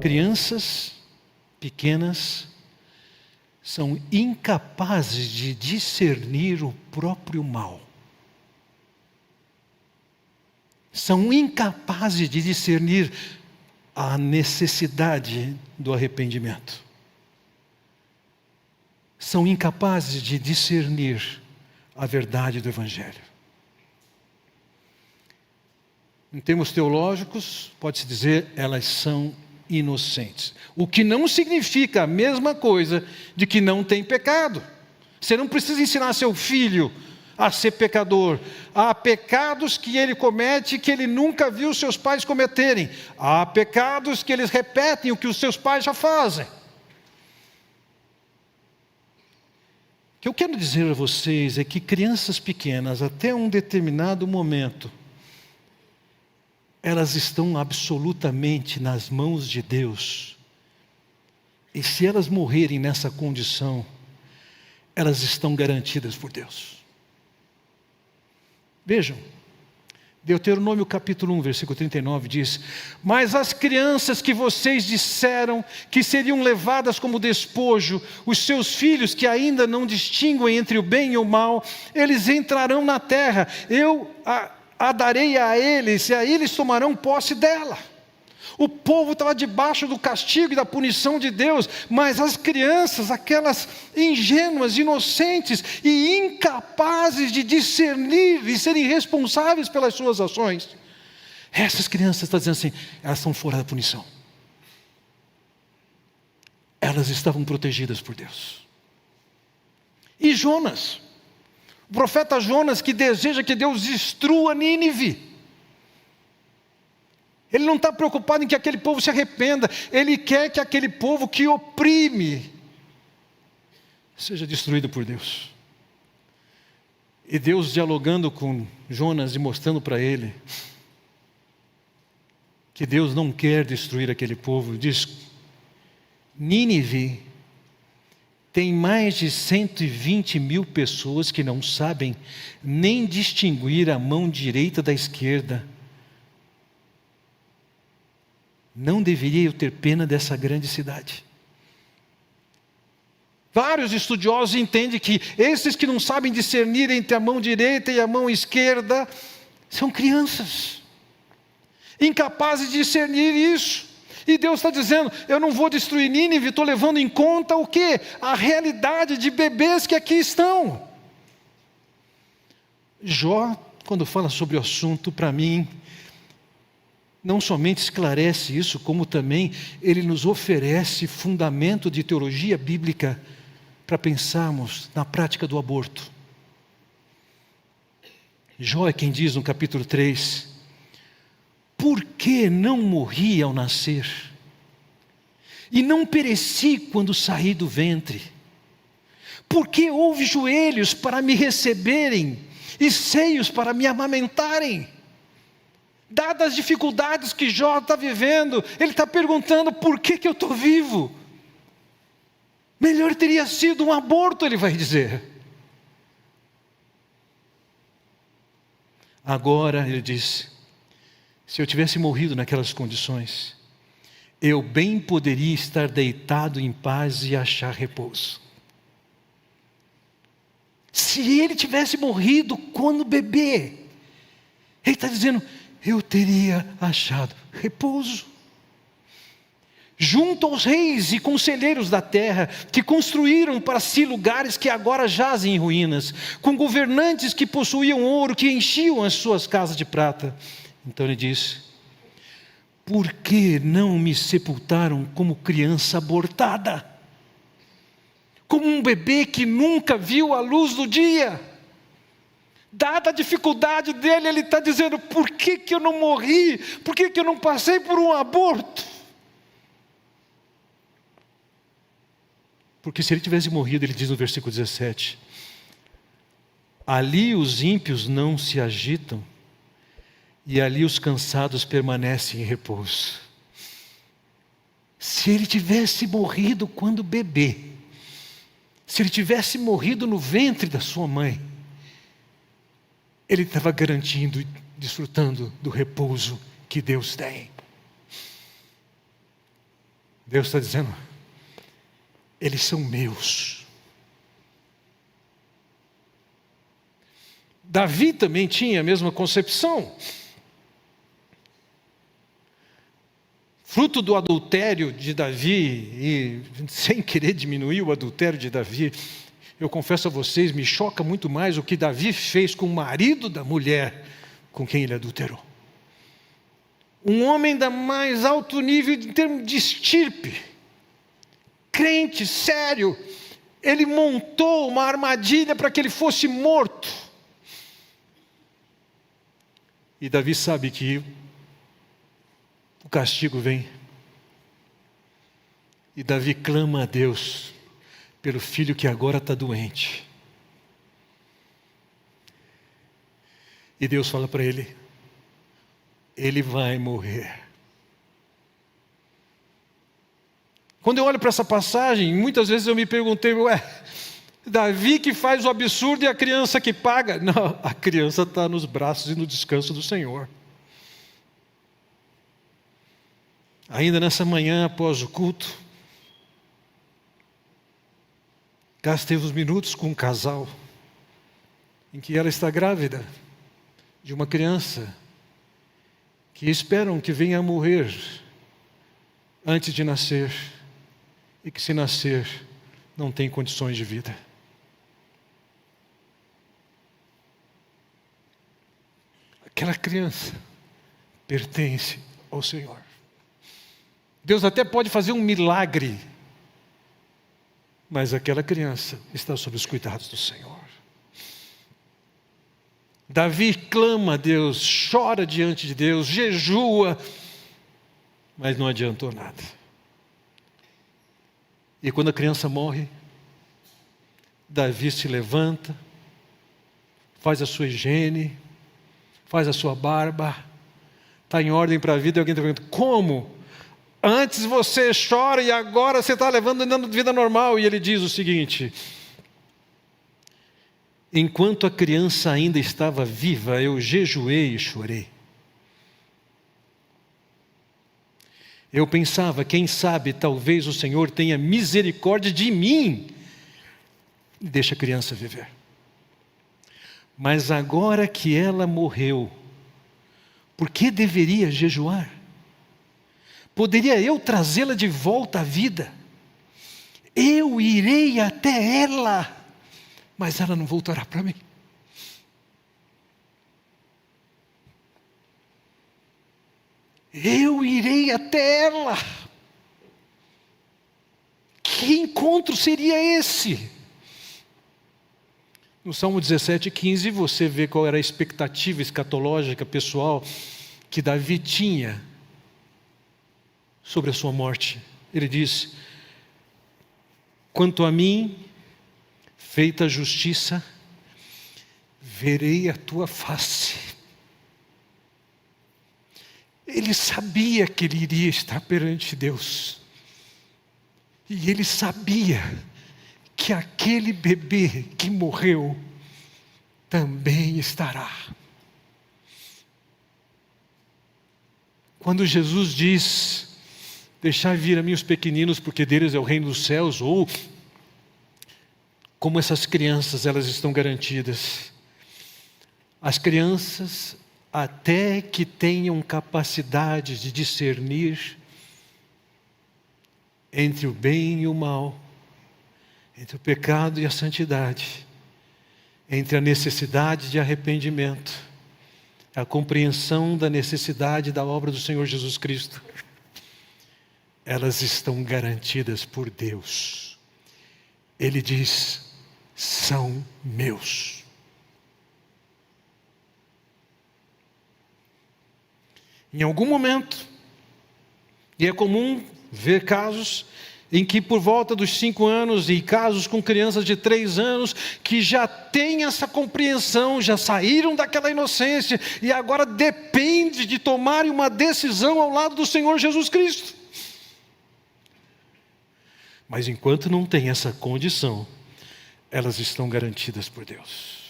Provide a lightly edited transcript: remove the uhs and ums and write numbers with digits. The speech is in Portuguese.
Crianças pequenas são incapazes de discernir o próprio mal. São incapazes de discernir a necessidade do arrependimento. São incapazes de discernir a verdade do Evangelho. Em termos teológicos, pode-se dizer, elas são inocentes. O que não significa a mesma coisa de que não tem pecado. Você não precisa ensinar seu filho a ser pecador. Há pecados que ele comete que ele nunca viu seus pais cometerem. Há pecados que eles repetem o que os seus pais já fazem. O que eu quero dizer a vocês é que crianças pequenas, até um determinado momento, elas estão absolutamente nas mãos de Deus. E se elas morrerem nessa condição, elas estão garantidas por Deus. Vejam, Deuteronômio capítulo 1, versículo 39 diz: mas as crianças que vocês disseram que seriam levadas como despojo, os seus filhos que ainda não distinguem entre o bem e o mal, eles entrarão na terra, eu a darei a eles, e aí eles tomarão posse dela. O povo estava debaixo do castigo e da punição de Deus, mas as crianças, aquelas ingênuas, inocentes e incapazes de discernir e serem responsáveis pelas suas ações, essas crianças, estão dizendo assim, elas estão fora da punição. Elas estavam protegidas por Deus. E Jonas, o profeta Jonas, que deseja que Deus destrua Nínive. Ele não está preocupado em que aquele povo se arrependa. Ele quer que aquele povo que oprime seja destruído por Deus. E Deus, dialogando com Jonas e mostrando para ele que Deus não quer destruir aquele povo, diz: Nínive tem mais de 120 mil pessoas que não sabem nem distinguir a mão direita da esquerda. Não deveria eu ter pena dessa grande cidade? Vários estudiosos entendem que esses que não sabem discernir entre a mão direita e a mão esquerda são crianças, incapazes de discernir isso. E Deus está dizendo: eu não vou destruir Nínive, estou levando em conta o quê? A realidade de bebês que aqui estão. Jó, quando fala sobre o assunto, para mim, não somente esclarece isso, como também ele nos oferece fundamento de teologia bíblica para pensarmos na prática do aborto. Jó é quem diz no capítulo 3, por que não morri ao nascer? E não pereci quando saí do ventre? Por que houve joelhos para me receberem e seios para me amamentarem? Dadas as dificuldades que Jó está vivendo, ele está perguntando: por que eu estou vivo? Melhor teria sido um aborto, ele vai dizer. Agora, ele diz, se eu tivesse morrido naquelas condições, eu bem poderia estar deitado em paz e achar repouso. Se ele tivesse morrido quando bebê, ele está dizendo, eu teria achado repouso. Junto aos reis e conselheiros da terra, que construíram para si lugares que agora jazem em ruínas, com governantes que possuíam ouro, que enchiam as suas casas de prata. Então ele diz, por que não me sepultaram como criança abortada? Como um bebê que nunca viu a luz do dia? Dada a dificuldade dele, ele está dizendo, por que eu não morri? Por que eu não passei por um aborto? Porque se ele tivesse morrido, ele diz no versículo 17, ali os ímpios não se agitam, e ali os cansados permanecem em repouso. Se ele tivesse morrido quando bebê, se ele tivesse morrido no ventre da sua mãe, ele estava garantindo e desfrutando do repouso que Deus tem. Deus está dizendo: eles são meus. Davi também tinha a mesma concepção. Fruto do adultério de Davi, e sem querer diminuir o adultério de Davi, eu confesso a vocês, me choca muito mais o que Davi fez com o marido da mulher com quem ele adulterou. Um homem da mais alto nível em termos de estirpe, crente, sério, ele montou uma armadilha para que ele fosse morto. E Davi sabe que o castigo vem. E Davi clama a Deus pelo filho que agora está doente. E Deus fala para ele: ele vai morrer. Quando eu olho para essa passagem, muitas vezes eu me perguntei: Davi que faz o absurdo e a criança que paga? Não, a criança está nos braços e no descanso do Senhor. Ainda nessa manhã, após o culto, gastei uns minutos com um casal, em que ela está grávida de uma criança, que esperam que venha a morrer antes de nascer, e que se nascer, não tem condições de vida. Aquela criança pertence ao Senhor. Deus até pode fazer um milagre, mas aquela criança está sob os cuidados do Senhor. Davi clama a Deus, chora diante de Deus, jejua, mas não adiantou nada. E quando a criança morre, Davi se levanta, faz a sua higiene, faz a sua barba, está em ordem para a vida, e alguém está perguntando: como? Antes você chora e agora você está levando vida normal. E ele diz o seguinte: enquanto a criança ainda estava viva, eu jejuei e chorei. Eu pensava, quem sabe, talvez o Senhor tenha misericórdia de mim e deixa a criança viver. Mas agora que ela morreu, por que deveria jejuar? Poderia eu trazê-la de volta à vida? Eu irei até ela, mas ela não voltará para mim. Eu irei até ela. Que encontro seria esse? No Salmo 17:15, você vê qual era a expectativa escatológica pessoal que Davi tinha sobre a sua morte. Ele diz: quanto a mim, feita a justiça, verei a tua face. Ele sabia que ele iria estar perante Deus. E ele sabia que aquele bebê que morreu também estará. Quando Jesus diz: deixai vir a mim os pequeninos, porque deles é o reino dos céus, ou como essas crianças, elas estão garantidas. As crianças, até que tenham capacidade de discernir entre o bem e o mal, entre o pecado e a santidade, entre a necessidade de arrependimento, a compreensão da necessidade da obra do Senhor Jesus Cristo, elas estão garantidas por Deus. Ele diz: são meus. Em algum momento, e é comum ver casos em que por volta dos 5 anos, e casos com crianças de 3 anos, que já têm essa compreensão, já saíram daquela inocência, e agora depende de tomarem uma decisão ao lado do Senhor Jesus Cristo. Mas enquanto não tem essa condição, elas estão garantidas por Deus.